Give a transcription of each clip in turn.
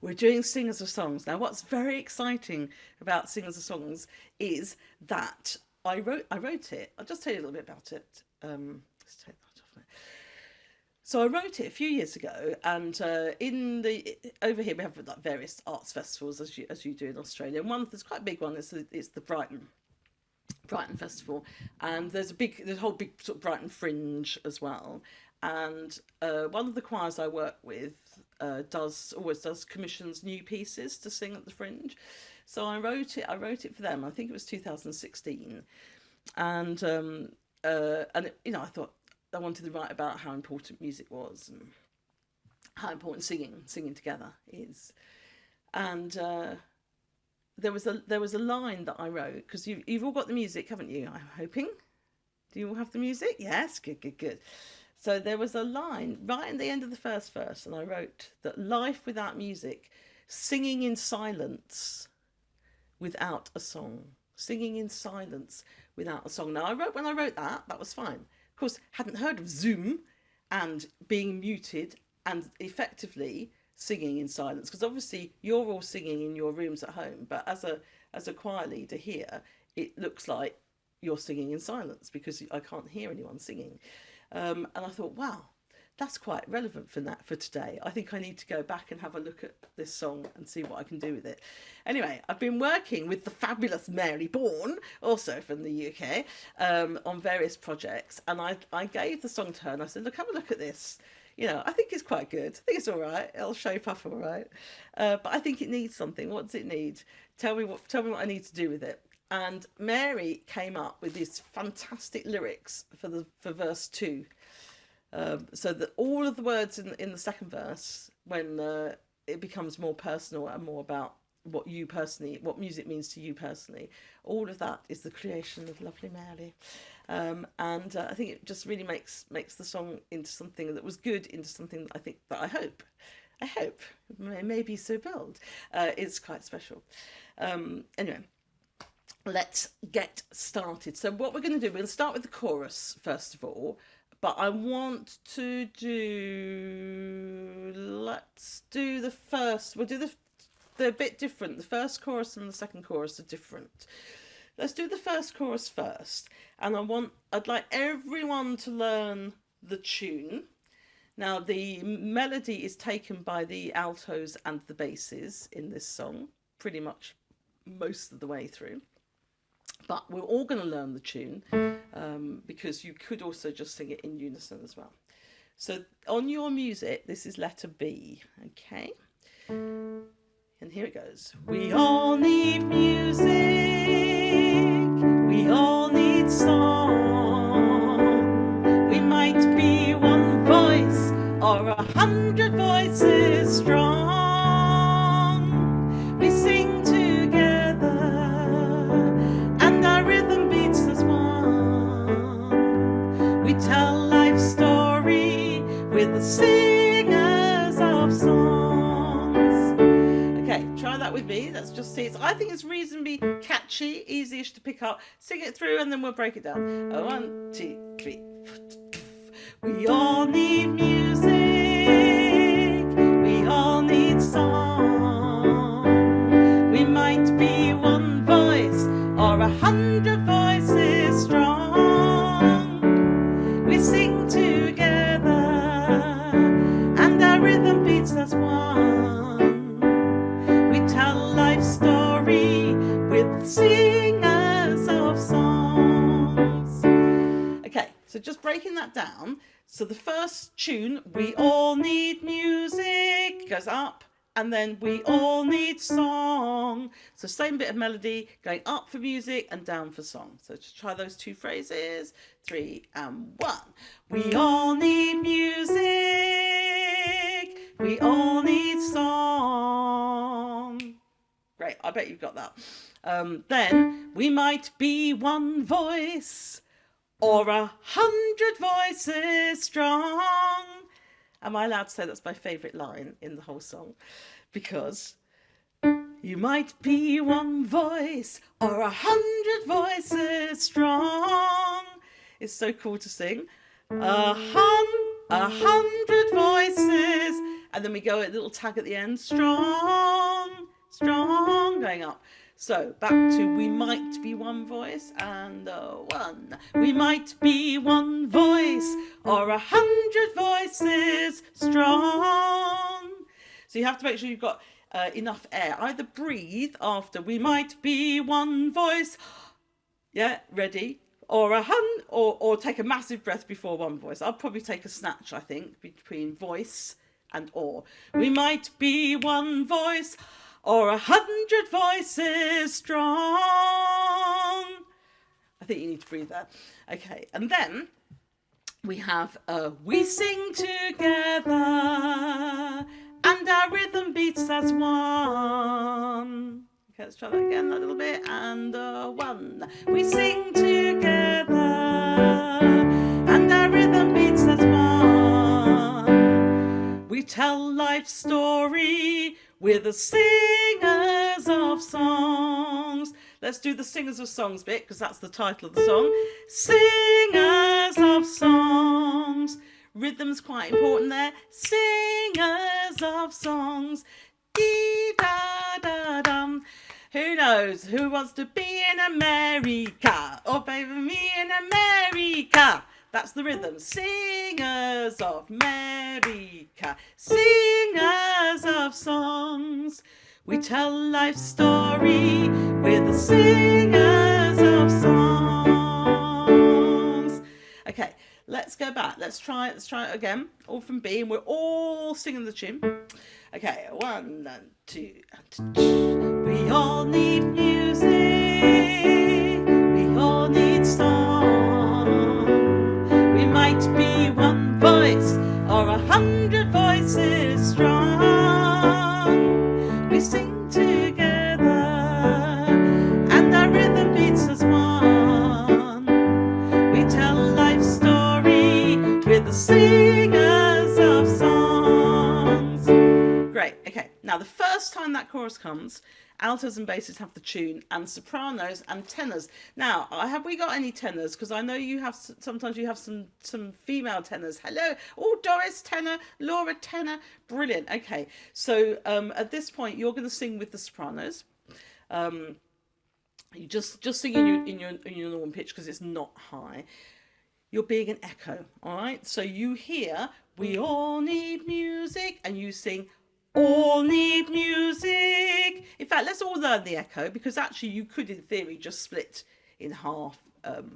We're doing Singers of Songs. Now, what's very exciting about Singers of Songs is that I wrote it. I'll just tell you a little bit about it. Let's take that off. So I wrote it a few years ago, and in the over here we have like various arts festivals as you do in Australia. And one that's quite a big one is the Brighton Festival, and there's a whole big sort of Brighton Fringe as well. And one of the choirs I work with always does commissions new pieces to sing at the Fringe. So I wrote it for them. I think it was 2016, and I thought I wanted to write about how important music was and how important singing together is. And there was a line that I wrote, because you've all got the music, haven't you? I'm hoping. Do you all have the music? Yes, good, good, good. So there was a line right at the end of the first verse, and I wrote that life without music, singing in silence without a song, singing in silence without a song. Now when I wrote that was fine. Of course, hadn't heard of Zoom and being muted and effectively singing in silence, because obviously you're all singing in your rooms at home, but as a choir leader here, it looks like you're singing in silence because I can't hear anyone singing. And I thought, wow, that's quite relevant for today. I think I need to go back and have a look at this song and see what I can do with it. Anyway, I've been working with the fabulous Mary Bourne, also from the UK, on various projects, and I gave the song to her and I said, look, have a look at this. I think it's quite good. I think it's all right. It'll shape up all right. But I think it needs something. What does it need? Tell me what I need to do with it. And Mary came up with these fantastic lyrics for verse 2. So that all of the words in the second verse, when it becomes more personal and more about what music means to you personally, all of that is the creation of lovely Mary. And I think it just really makes the song into something that was good, into something that I hope may be so bold. It's quite special. Anyway, let's get started. So what we're going to do, we're going to start with the chorus first of all, but I want to let's do the first, we'll do they're a bit different. The first chorus and the second chorus are different. Let's do the first chorus first, and I'd like everyone to learn the tune. Now, the melody is taken by the altos and the basses in this song, pretty much most of the way through. But we're all going to learn the tune, because you could also just sing it in unison as well. So on your music, this is letter B, okay? And here it goes. We all need music, we all need song. We might be one voice or 100 voices strong. We sing together and our rhythm beats as one. We tell life's story with the singers of songs. Okay, try that with me. Let's just see. I think it's reasonably catchy, easy-ish to pick up. Sing it through and then we'll break it down. 1, 2, 3. We all need music. We all need song. We might be one voice or 100 voices strong. We sing together and our rhythm beats as one. We tell life's story with singers of songs. Okay, so just breaking that down. So the first tune, we all need music, goes up, and then we all need song. So same bit of melody, going up for music and down for song. So just try those two phrases. 3 and 1. We all need music. We all need song. Great, I bet you've got that. Then we might be one voice or 100 voices strong. Am I allowed to say that's my favourite line in the whole song? Because you might be one voice or 100 voices strong. It's so cool to sing. 100 voices and then we go a little tag at the end, strong, strong, going up. So back to we might be one voice, and one. We might be one voice or 100 voices strong. So you have to make sure you've got enough air. Either breathe after we might be one voice. Yeah, ready? Or or take a massive breath before one voice. I'll probably take a snatch, I think, between voice and or. We might be one voice or 100 voices strong. I think you need to breathe there. Okay, and then we have we sing together and our rhythm beats as one. Okay, let's try that again a little bit. And one. We sing together and our rhythm beats as one. We tell life's story, we're the singers of songs. Let's do the singers of songs bit, because that's the title of the song. Singers of songs. Rhythm's quite important there. Singers of songs. Dee da da dum. Who knows? Who wants to be in America? Oh, baby, me in America. That's the rhythm. Singers of America. Singers of songs. We tell life's story. We're the singers of songs. Okay, let's go back. Let's try it again. All from B, and we're all singing the tune. Okay, 1 and 2 and 2. We all need music. We all need song. We might be one voice or 100 voices strong. We sing together and our rhythm beats as one. We tell life's story. We're the singers of songs. Great. Okay. Now the first time that chorus comes, altos and basses have the tune, and sopranos and tenors. Now, have we got any tenors? Because I know you have. Sometimes you have some female tenors. Hello, oh, Doris tenor, Laura tenor, brilliant. Okay, so at this point you're going to sing with the sopranos. You just sing in your normal pitch because it's not high. You're being an echo, all right? So you hear we all need music, and you sing all need music. In fact, let's all learn the echo, because actually you could in theory just split in half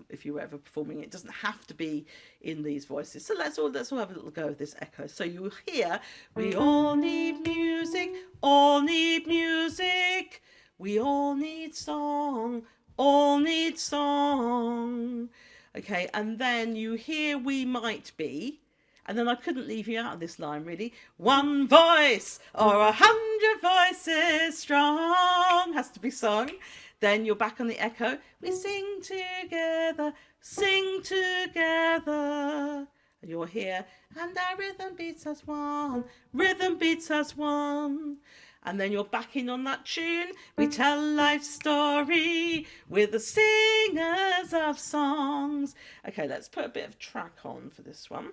if you were ever performing. It doesn't have to be in these voices. So let's all have a little go of this echo. So you hear we all need music, all need music. We all need song, all need song. Okay, and then you hear we might be. And then I couldn't leave you out of this line, really. One voice or 100 voices strong has to be sung. Then you're back on the echo. We sing together, sing together. And you're here. And our rhythm beats as one, rhythm beats as one. And then you're back in on that tune. We tell life's story. We're the singers of songs. Okay, let's put a bit of track on for this one.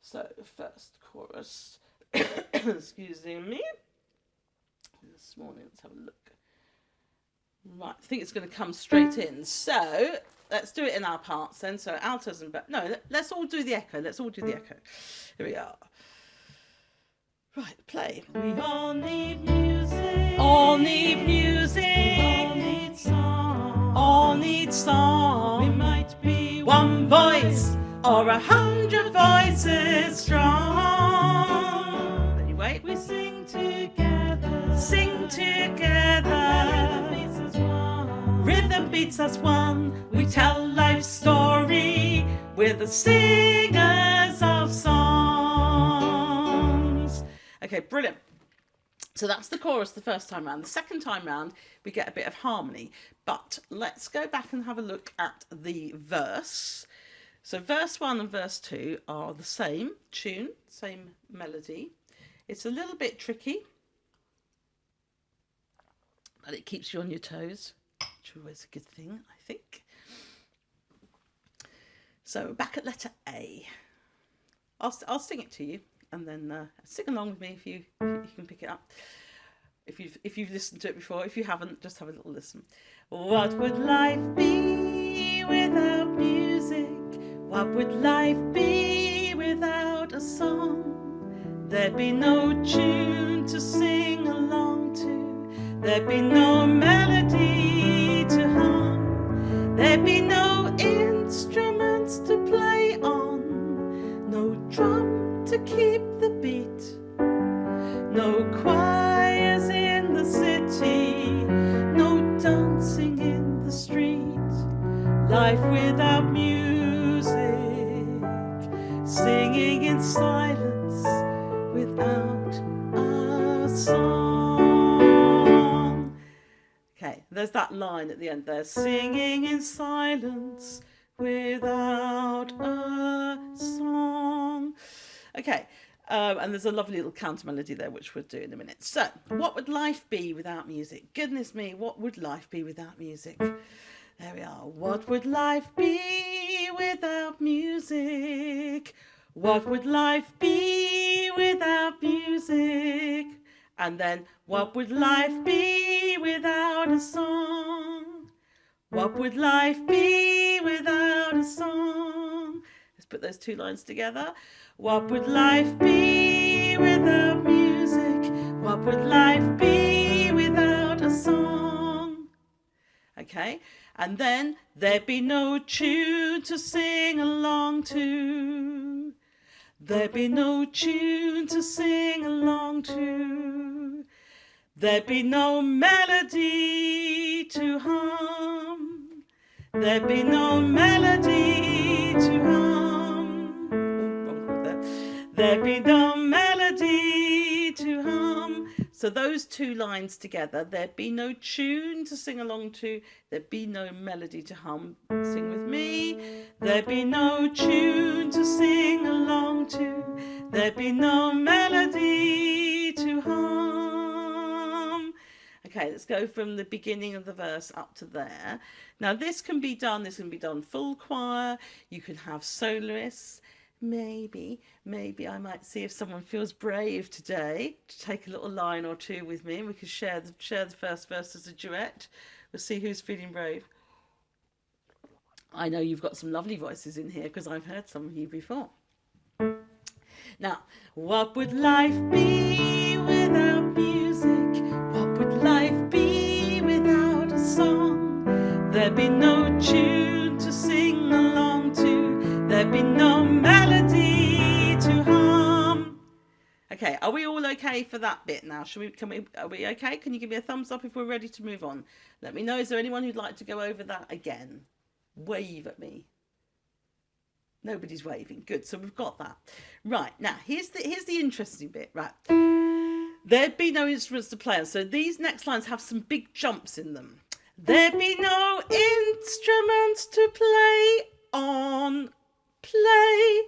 So first chorus. Excuse me. This morning, let's have a look. Right, I think it's going to come straight in. So let's do it in our parts then. So altos and no, let's all do the echo. Let's all do the echo. Here we are. Right, play. We all need music. All need music. All need song. All need song. We might be one voice or 100 voices strong. Then you wait. We sing together. Sing together. Rhythm beats as one. Rhythm beats as one. We tell life's story. We're the singers of songs. Okay, brilliant. So that's the chorus the first time round. The second time round, we get a bit of harmony. But let's go back and have a look at the verse. So verse 1 and verse 2 are the same tune, same melody. It's a little bit tricky, but it keeps you on your toes, which is always a good thing, I think. So back at letter A. I'll sing it to you. and then sing along with me if you can pick it up. If you've listened to it before. If you haven't, just have a little listen. What would life be without music? What would life be without a song? There'd be no tune to sing along to. There'd be no melody to hum. There'd be no instruments to play on. No drum to keep the beat. No choirs in the city. No dancing in the street. Life without music. Singing in silence without a song. Okay, there's that line at the end there. Singing in silence without a song. Okay. And there's a lovely little counter melody there, which we'll do in a minute. So, what would life be without music? Goodness me, what would life be without music? There we are. What would life be without music? What would life be without music? And then, what would life be without a song? What would life be without a song? Let's put those two lines together. What would life be without music? What would life be without a song? Okay, and then there'd be no tune to sing along to. There'd be no tune to sing along to. There'd be no melody to hum. There'd be no melody to hum. There'd be no melody to hum. So those two lines together, there'd be no tune to sing along to. There'd be no melody to hum. Sing with me. There'd be no tune to sing along to. There'd be no melody to hum. Okay, let's go from the beginning of the verse up to there. Now this can be done full choir. You can have soloists. Maybe I might see if someone feels brave today to take a little line or two with me, and we can share the first verse as a duet. We'll see who's feeling brave. I know you've got some lovely voices in here because I've heard some of you before. Now, what would life be without music? What would life be without a song? There'd be no tune to sing along to. There'd be no melody to hum. Okay, are we all okay for that bit now? Are we okay? Can you give me a thumbs up if we're ready to move on? Let me know. Is there anyone who'd like to go over that again? Wave at me. Nobody's waving. Good. So we've got that. Right. Now, here's the interesting bit. Right. There'd be no instruments to play on. So these next lines have some big jumps in them. There'd be no instruments to play on. Play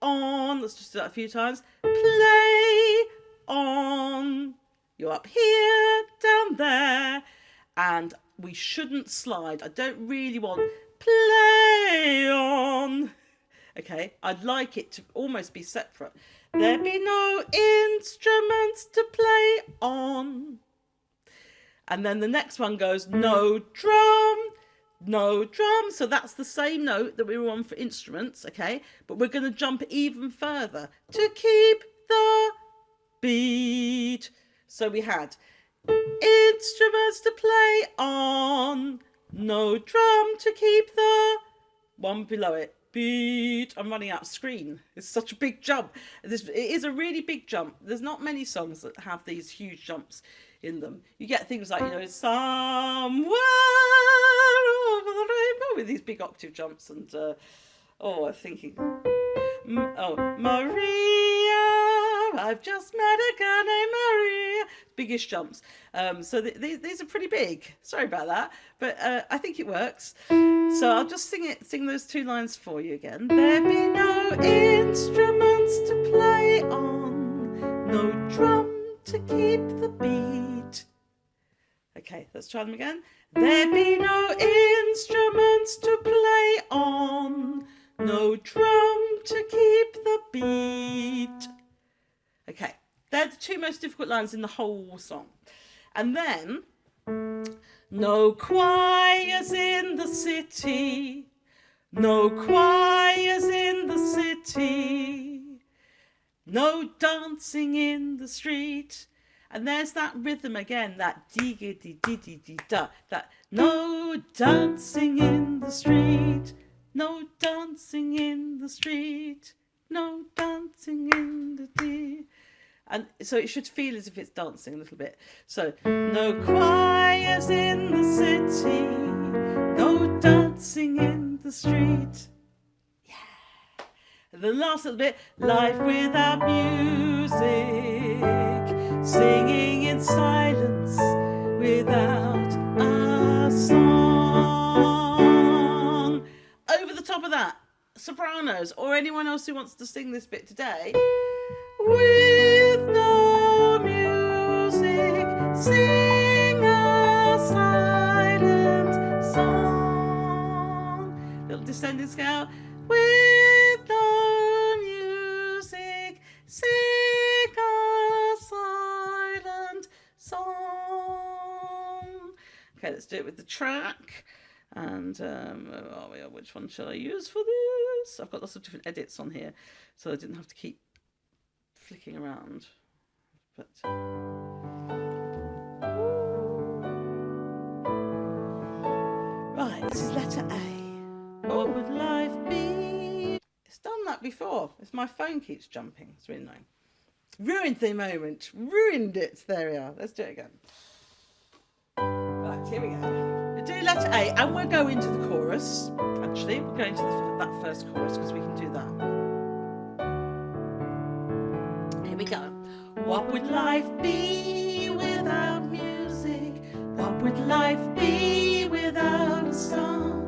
on. Let's just do that a few times. Play on. You're up here, down there. And we shouldn't slide. I don't really want play on. Okay, I'd like it to almost be separate. There'd be no instruments to play on. And then the next one goes, no drum. No drum. So that's the same note that we were on for instruments, okay? But we're going to jump even further to keep the beat. So we had instruments to play on, no drum to keep the one below it. Beat. I'm running out of screen. It's such a big jump. It is a really big jump. There's not many songs that have these huge jumps in them. You get things like, somewhere over the rainbow with these big octave jumps and I'm thinking, Maria, I've just met a girl named Maria. Biggest jumps. So these are pretty big. Sorry about that, but I think it works. So I'll just sing those two lines for you again. There be no instruments to play on, no drum to keep the beat. Okay, let's try them again. There be no instruments to play on, no drum to keep the beat. Okay, they're the two most difficult lines in the whole song. And then, no choirs in the city, no choirs in the city, no dancing in the street. And there's that rhythm again, that dee-dee-dee-dee-dee-da, that no dancing in the street, no dancing in the street, no dancing in the dee. And so it should feel as if it's dancing a little bit. So, no choirs in the city, no dancing in the street. Yeah. And the last little bit, life without music, singing in silence without a song. Over the top of that, sopranos, or anyone else who wants to sing this bit today, with no music, sing a silent song. Little descending scale. With no music, sing a silent song. Okay, let's do it with the track. And which one shall I use for this? I've got lots of different edits on here, so I didn't have to keep flicking around. But right, this is letter A. What would life be? It's done that before. It's my phone keeps jumping. It's really annoying. Ruined the moment. Ruined it. There we are. Let's do it again. Right, here we go. We do letter A, and we'll go into the chorus. Actually, we'll go into that first chorus because we can do that. Here we go. What would life be without music? What would life be without a song?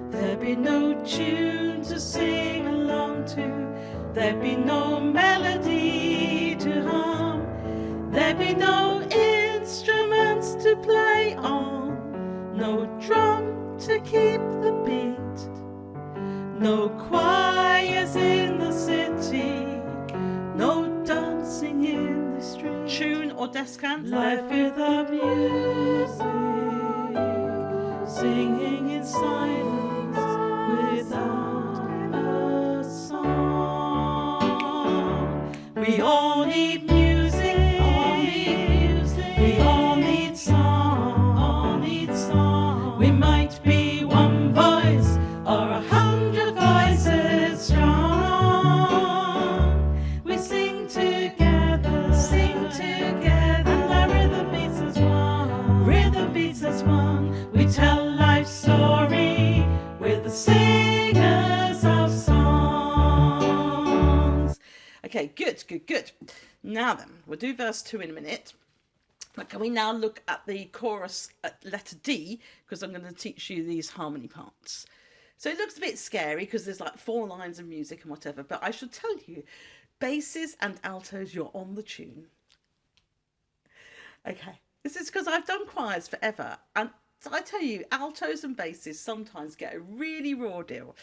There'd be no tune to sing along to. There'd be no melody to hum. There'd be no instruments to play on. No drum to keep the beat. No choirs in the city. No dancing in the street. Tune or descant. Life without music, singing in silence without a song. We all need music, we all need song, We might be one voice or 100 voices strong. We sing together, and our rhythm beats as one, We tell life's story with the singers of songs. Okay, good. Now then, we'll do verse 2 in a minute. But can we now look at the chorus at letter D, because I'm going to teach you these harmony parts. So it looks a bit scary because there's like 4 lines of music and whatever, but I should tell you, basses and altos, you're on the tune. Okay, this is because I've done choirs forever, and I tell you, altos and basses sometimes get a really raw deal.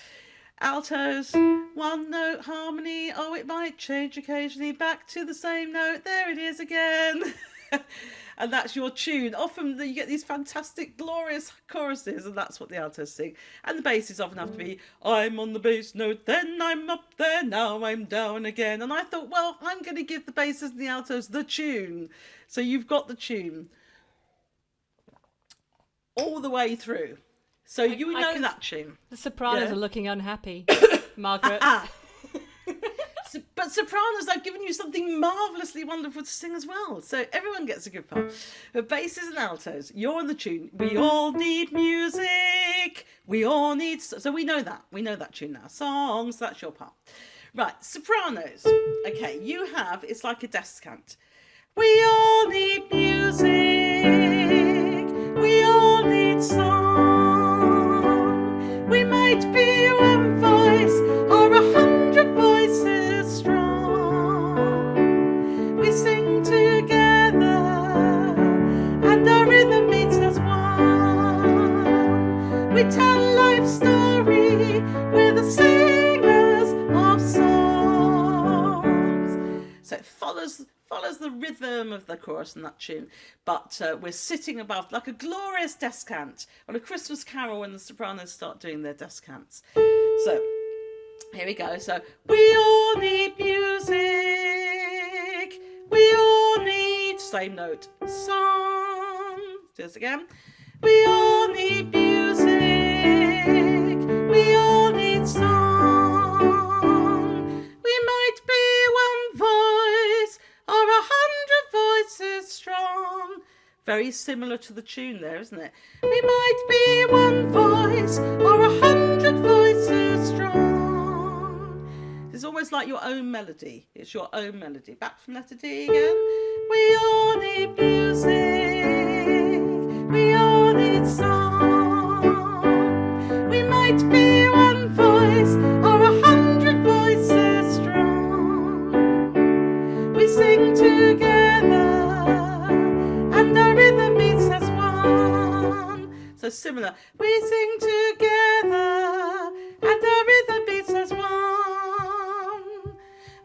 Altos, 1 note harmony, oh it might change occasionally, back to the same note, there it is again. And that's your tune. Often you get these fantastic, glorious choruses, and that's what the altos sing. And the basses often have to be, I'm on the bass note, then I'm up there, now I'm down again. And I thought, well, I'm going to give the basses and the altos the tune. So you've got the tune all the way through. So you know that tune. The sopranos are looking unhappy, Margaret. But sopranos, I've given you something marvellously wonderful to sing as well. So everyone gets a good part. But basses and altos, you're on the tune. We all need music. We all need... So we know that. We know that tune now. Songs, that's your part. Right, sopranos. Okay, you have... It's like a descant. We all need music. We all need song. We might be one voice or 100 voices strong. We sing together and our rhythm beats as one. We tell life's story, we're the singers of songs. So it follows follows the rhythm of the chorus and that tune, but we're sitting above like a glorious descant on a Christmas carol when the sopranos start doing their descants. So here we go. So we all need music. We all need, same note, song. Do this again. We all need music. We all need song. We might be one voice or 100 voices strong. Very similar to the tune there, isn't it? We might be one voice or 100 voices strong. It's almost like your own melody. It's your own melody. Back from letter D again. We all need music. We all need song. We might be one voice or 100 voices strong. We sing together and our rhythm beats as one. So similar. We sing together and our rhythm beats as one.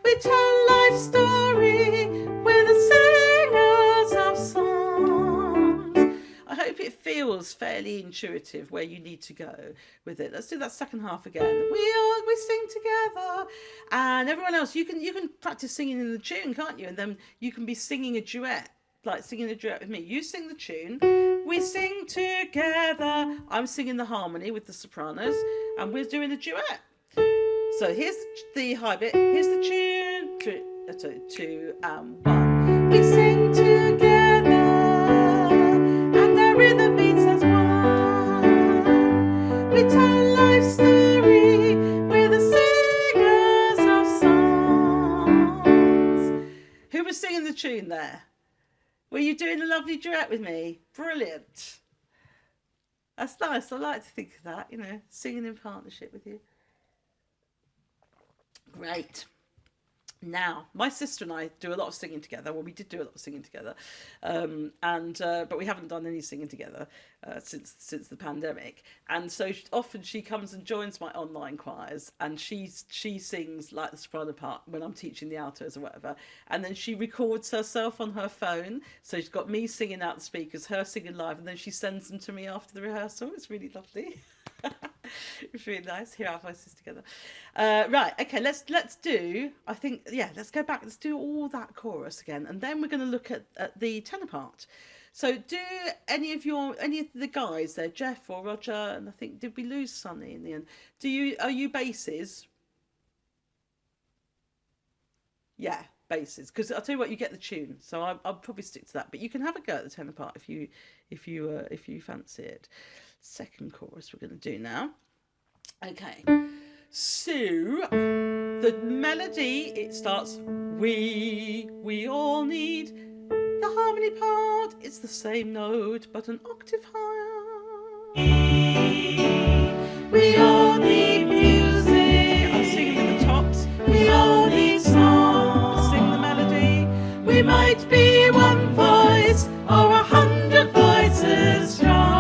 We tell life story. We're the singers of songs. I hope it feels fairly intuitive where you need to go with it. Let's do that second half again. We sing together, and everyone else, you can practice singing in the tune, can't you? And then you can be singing a duet, like singing a duet with me. You sing the tune, we sing together. I'm singing the harmony with the sopranos, and we're doing a duet. So here's the high bit. Here's the tune. 2 and 1. We sing together, and our rhythm beats as one. We tell life story. We're the singers of songs. Who was singing the tune there? Were you doing a lovely duet with me? Brilliant. That's nice. I like to think of that, singing in partnership with you. Great. Now, my sister and I do a lot of singing together. Well, we did do a lot of singing together, but we haven't done any singing together since the pandemic. And so often she comes and joins my online choirs, and she sings like the soprano part when I'm teaching the altos or whatever. And then she records herself on her phone. So she's got me singing out the speakers, her singing live, and then she sends them to me after the rehearsal. It's really lovely. It's really nice. Hear our voices together. Right, okay, let's do, I think, yeah, let's go back. Let's do all that chorus again, and then we're going to look at the tenor part. So do any of the guys there, Jeff or Roger, and I think, did we lose Sonny in the end? Are you basses? Yeah, basses, because I'll tell you what, you get the tune, so I'll probably stick to that, but you can have a go at the tenor part if you fancy it. Second chorus we're going to do now. Okay, so the melody, it starts, we all need. The harmony part, it's the same note but an octave higher. We all need music. I'm singing with the tops. We all need song. Sing the melody. We might be one voice or 100 voices strong.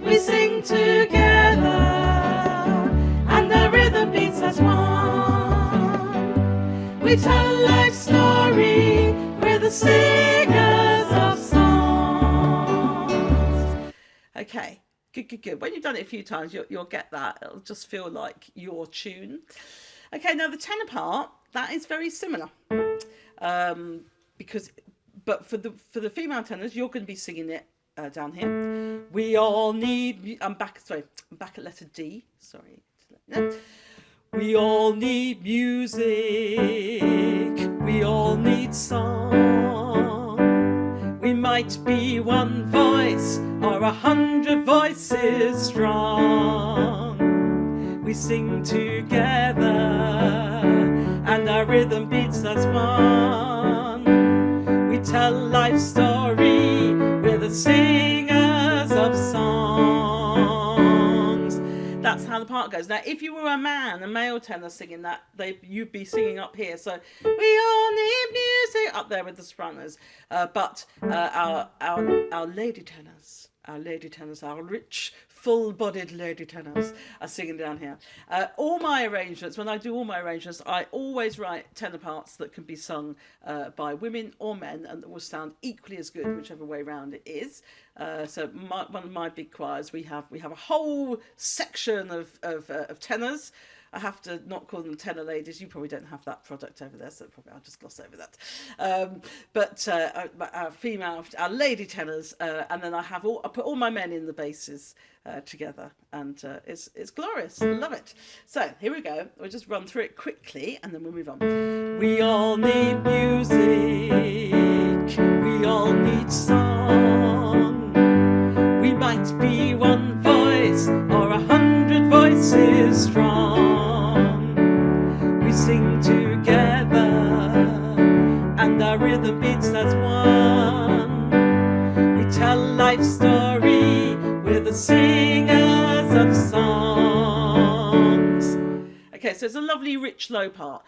We sing together and the rhythm beats as one. We tell life story. We're the singers of songs. Okay, good. When you've done it a few times, you'll get that. It'll just feel like your tune. Okay, now the tenor part, that is very similar. But for the female tenors, you're going to be singing it down here. We all need. I'm back at letter D. Sorry. No. We all need music. We all need song. We might be one voice or 100 voices strong. We sing together and our rhythm beats as one. We tell life story. We're the singers of songs. That's how the part goes. Now, if you were a male tenor singing that, you'd be singing up here. So we all need music up there with the sopranos. But our lady tenors, our lady tenors, our rich, full-bodied lady tenors are singing down here. All my arrangements, when I do all my arrangements, I always write tenor parts that can be sung by women or men and that will sound equally as good, whichever way round it is. So one of my big choirs, we have a whole section of tenors. I have to not call them tenor ladies. You probably don't have that product over there, so probably I'll just gloss over that. But our female, our lady tenors, and then I put all my men in the basses together, and it's glorious. Love it. So here we go. We'll just run through it quickly, and then we'll move on. We all need music. We all need song. We might be one voice or 100 voices strong. We sing together and our rhythm beats as one. We tell life story, we're the singers of songs. Okay, so it's a lovely rich low part.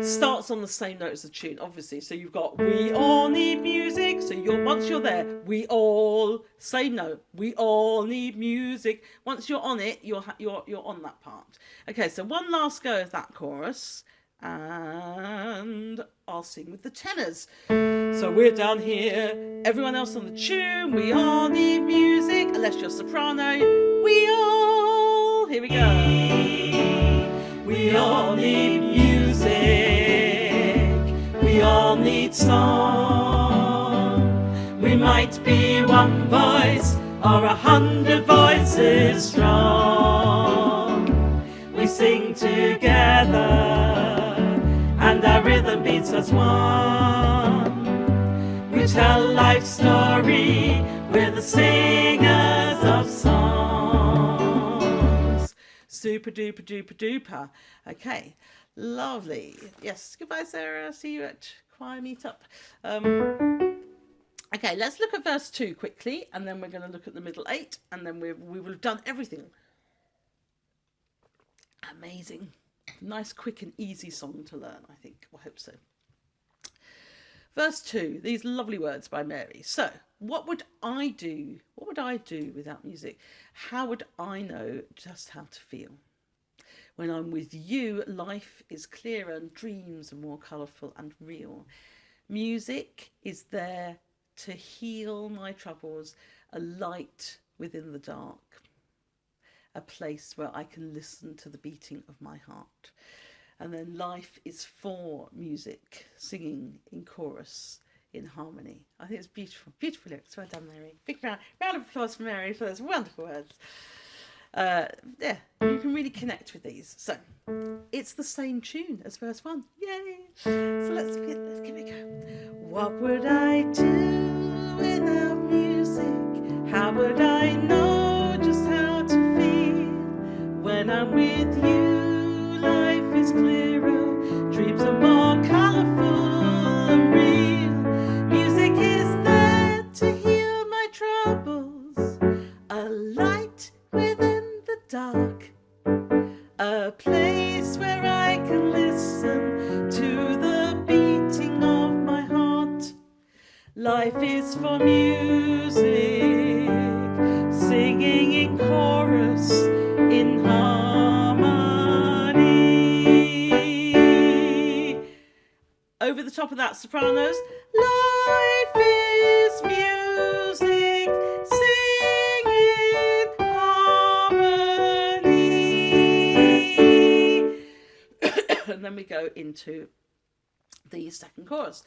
Starts on the same note as the tune, obviously. So you've got we all need music. So once you're there, we all, same note, we all need music. Once you're on it, you're on that part. Okay, so one last go of that chorus, and I'll sing with the tenors. So we're down here, everyone else on the tune. We all need music, unless you're soprano. We all, here we go. We all need music. We all need song. We might be one voice or 100 voices strong. We sing together and our rhythm beats as one. We tell life story, we're the singers of songs. Super duper duper duper. Okay, lovely. Yes, goodbye Sarah, see you at choir meetup. Okay, let's look at verse 2 quickly, and then we're going to look at the middle 8, and then we will have done everything. Amazing. Nice, quick and easy song to learn, I think. I hope so. Verse 2, these lovely words by Mary. So, what would I do? What would I do without music? How would I know just how to feel? When I'm with you, life is clearer and dreams are more colourful and real. Music is there to heal my troubles, a light within the dark, a place where I can listen to the beating of my heart. And then life is for music, singing in chorus, in harmony. I think it's beautiful, beautiful lyrics. Well done, Mary. Big round of applause for Mary for those wonderful words. Yeah, you can really connect with these. So, it's the same tune as verse 1. Yay! So let's give it a go. What would I do without music? How would I know just how to feel? When I'm with you, life is clearer, dreams are more colourful and real. Music is there to heal my troubles, a light within the dark, a place where I can listen to the beating of my heart. Life is for music, singing in chorus, in harmony. Over the top of that, sopranos. Life is music, singing harmony. And then we go into the second chorus.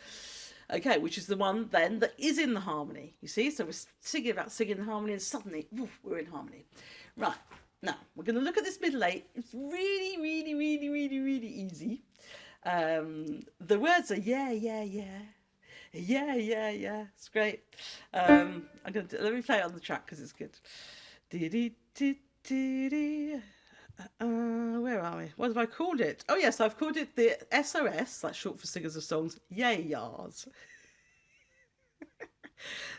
Okay, which is the one then that is in the harmony. You see, so we're singing about singing in harmony, and suddenly woof, we're in harmony. Right, now we're going to look at this middle 8. It's really, really, really, really, really easy. The words are yeah, yeah, yeah. Yeah, yeah, yeah. It's great. Let me play it on the track because it's good. Where are we? What have I called it? Oh yes, I've called it the SOS, that's short for Singers of Songs, Yay-Yars.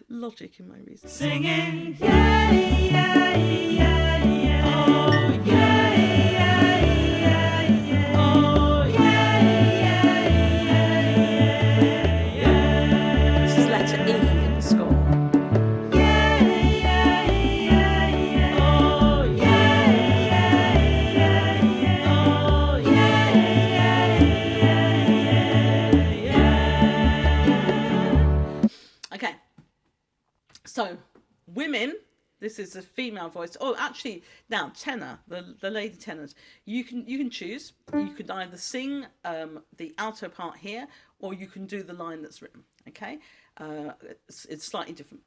Logic in my reason. Singing yay, yay, yay, yay. Oh, yay, yay, yay, yay. Oh, yay, yay, yay, yay. This is letter E in the score. Yay, yay, So, women, this is a female voice. Oh, actually, now tenor, the lady tenors, you can choose. You could either sing the alto part here, or you can do the line that's written. Okay, it's slightly different.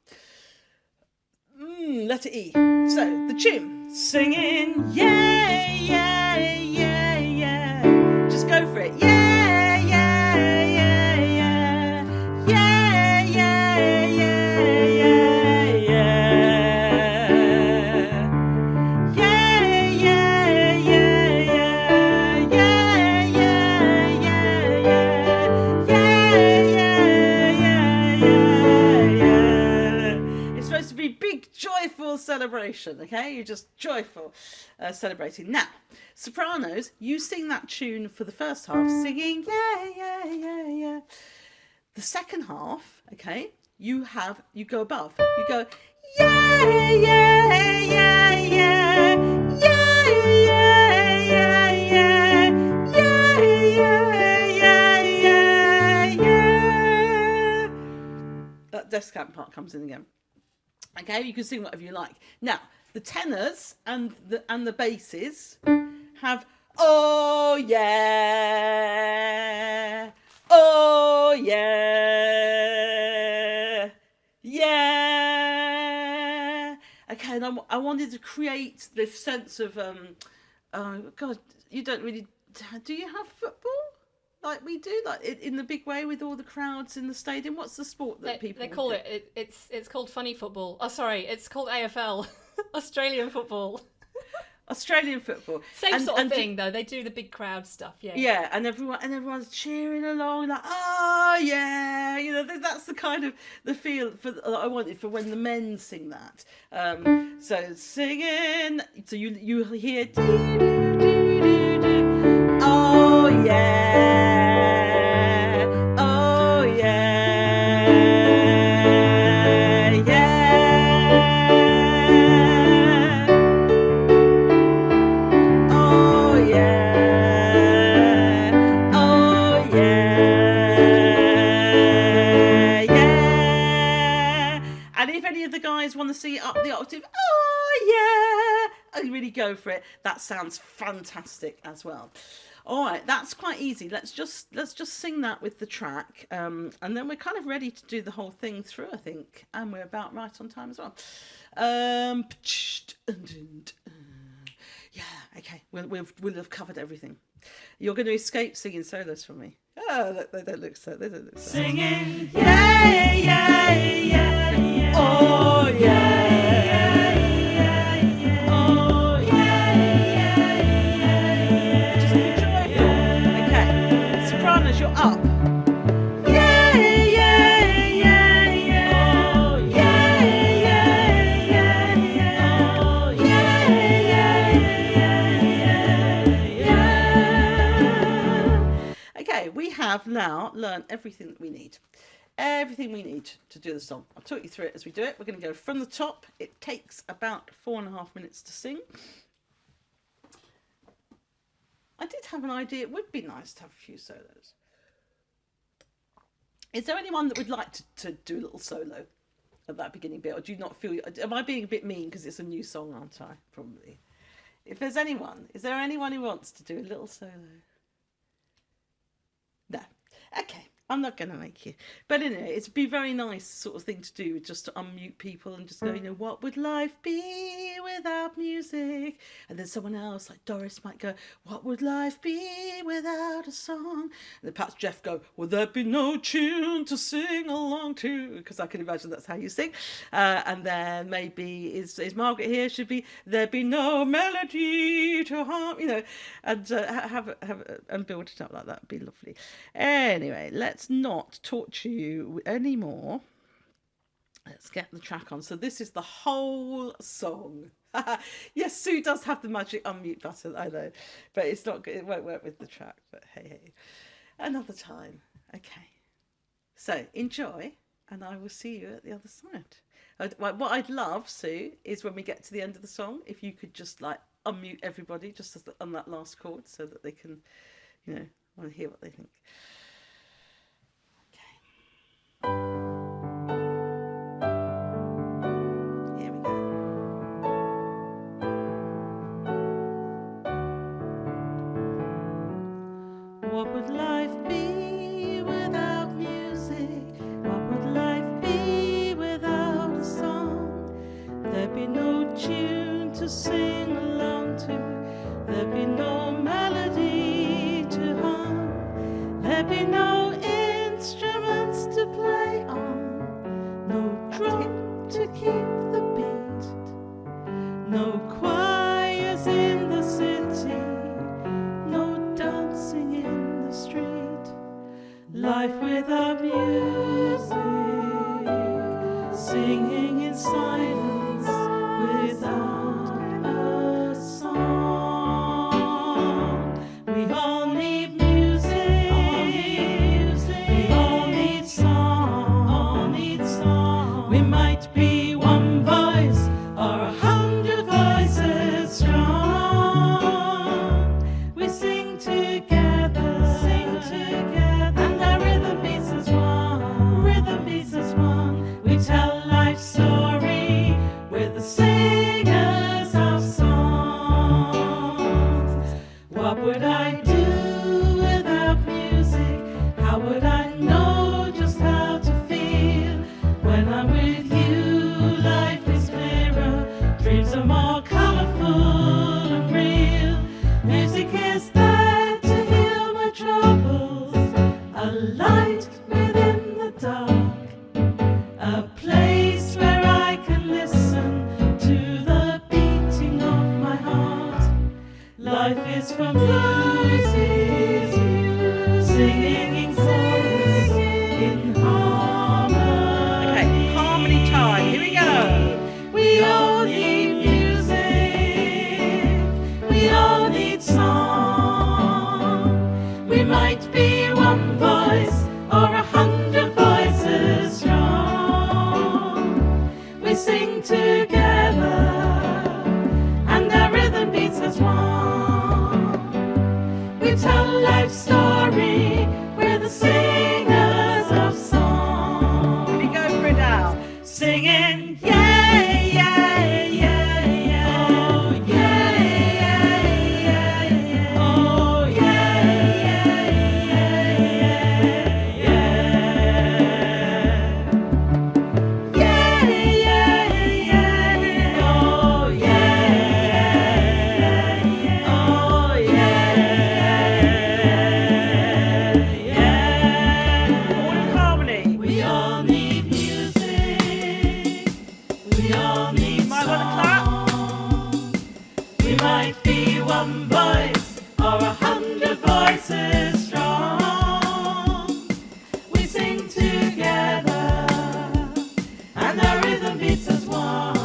Letter E. So the tune, singing, yeah, yeah, yeah, yeah. Just go for it. Yeah, yeah, yeah, yeah. Yeah, yeah, yeah, yeah, yeah. Yeah, yeah, yeah, yeah. Yeah, yeah, yeah, yeah. Yeah, yeah, yeah, yeah. It's supposed to be big, joyful celebration, okay? You're just joyful celebrating. Now, sopranos, you sing that tune for the first half, singing, yeah, yeah, yeah, yeah. The second half, okay, you go above. You go, yeah, yeah, yeah, yeah. Yeah, yeah, yeah, yeah. Yeah, yeah, yeah, yeah, yeah. That descant part comes in again. Okay, you can sing whatever you like. Now, the tenors and the basses have oh yeah, oh yeah, yeah. Okay, and I wanted to create this sense of oh God, you don't really do you have football? Like we do, like in the big way with all the crowds in the stadium. What's the sport that people? They call do? it's called funny football. Oh, sorry, it's called AFL, Australian football. Australian football. Same sort of thing though. They do the big crowd stuff. Yeah. Yeah, and everyone's cheering along like, oh yeah, you know that's the kind of the feel I wanted for when the men sing that. So singing, so you hear dee, doo, doo, doo, doo. Oh yeah, oh yeah, yeah, oh yeah, oh yeah, yeah. And if any of the guys want to sing it up the octave, oh yeah, I really go for it. That sounds fantastic as well. All right, that's quite easy. Let's just sing that with the track, and then we're kind of ready to do the whole thing through, I think, and we're about right on time as well. Yeah, okay, we'll have covered everything. You're going to escape singing solos from me. Oh, they don't look so. Singing, yeah, yeah, yeah, yeah. Oh yeah. Oh yeah. Just be joyful. Okay, sopranos, you're up. Yeah, yeah, yeah, yeah. Oh yeah, yeah, yeah, yeah. Oh yeah, yeah. Okay, we have now learned everything that we need. Everything we need to do the song. I'll talk you through it as we do it. We're going to go from the top. It takes about 4.5 minutes to sing. I did have an idea. It would be nice to have a few solos. Is there anyone that would like to do a little solo at that beginning bit? Or do you not feel... Am I being a bit mean because it's a new song, aren't I? Probably. If there's anyone, is there anyone who wants to do a little solo? No. Okay. I'm not going to make you. But anyway, it'd be very nice sort of thing to do, just to unmute people and just go, you know, what would life be without music? And then someone else, like Doris, might go, what would life be without a song? And then perhaps Jeff go, will there be no tune to sing along to? Because I can imagine that's how you sing. And then maybe, is Margaret here? Should be, there be no melody to harm, you know, and and build it up like that. Would be lovely. Anyway, let's not torture you anymore. Let's get the track on. So this is the whole song. Yes, Sue does have the magic unmute button, I know, but it's not good. It won't work with the track, but hey, another time. Okay, so enjoy, and I will see you at the other side. What I'd love, Sue, is when we get to the end of the song, if you could just like unmute everybody just on that last chord so that they can, you know, want to hear what they think. without music, singing in silence without a song. We all need music, we all need song, we might be one voice or 100 voices strong. We sing together, and our rhythm beats as one, we tell life's story, we're the singers of songs. What would I do without music? How would I know just how to feel? When I'm with you, life is clearer, dreams are more colorful and real. Music is there to heal my troubles, a light within the dark, a place where I can listen to the beating of my heart. Life is from music, singing in chorus, in harmony. Okay, harmony time. Here we go. We all need music. We all need song. We might be one voice or 100 voices strong. We sing together, and our rhythm beats as one. We tell life's story, we're the singers of song. Here we go for it now. Singing, yeah, yeah, yeah, yeah. Oh, yeah, yeah, yeah, yeah. Oh, yeah, yeah, yeah, yeah. Yeah, yeah, yeah, yeah. Oh, yeah, yeah, yeah. Oh, yeah, yeah, yeah. All in harmony. We all need music. We all need might want to clap. We might be one voice or 100 voices strong. We sing together, and our rhythm beats as one.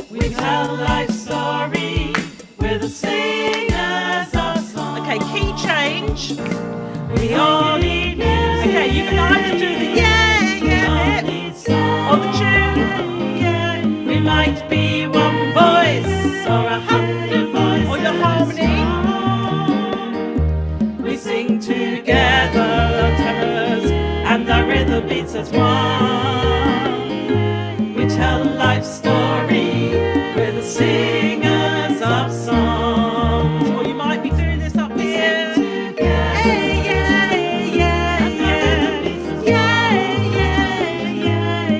We tell life's story, we're the singers of song. Okay, key change. We all need music. Okay, you can either do the yeah, yeah, or the tune. We might be one voice or 100 voices, or your harmony. We sing together, and our rhythm beats as one. We tell life's story, we're the singers of songs. Or you might be doing this up here.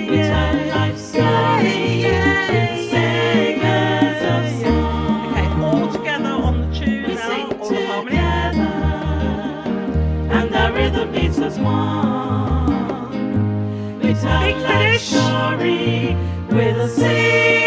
We tell life's story, we're the singers of songs. Okay, all together on the tune now, or the harmony. And our rhythm beats as one. We tell life's story, we're the singers.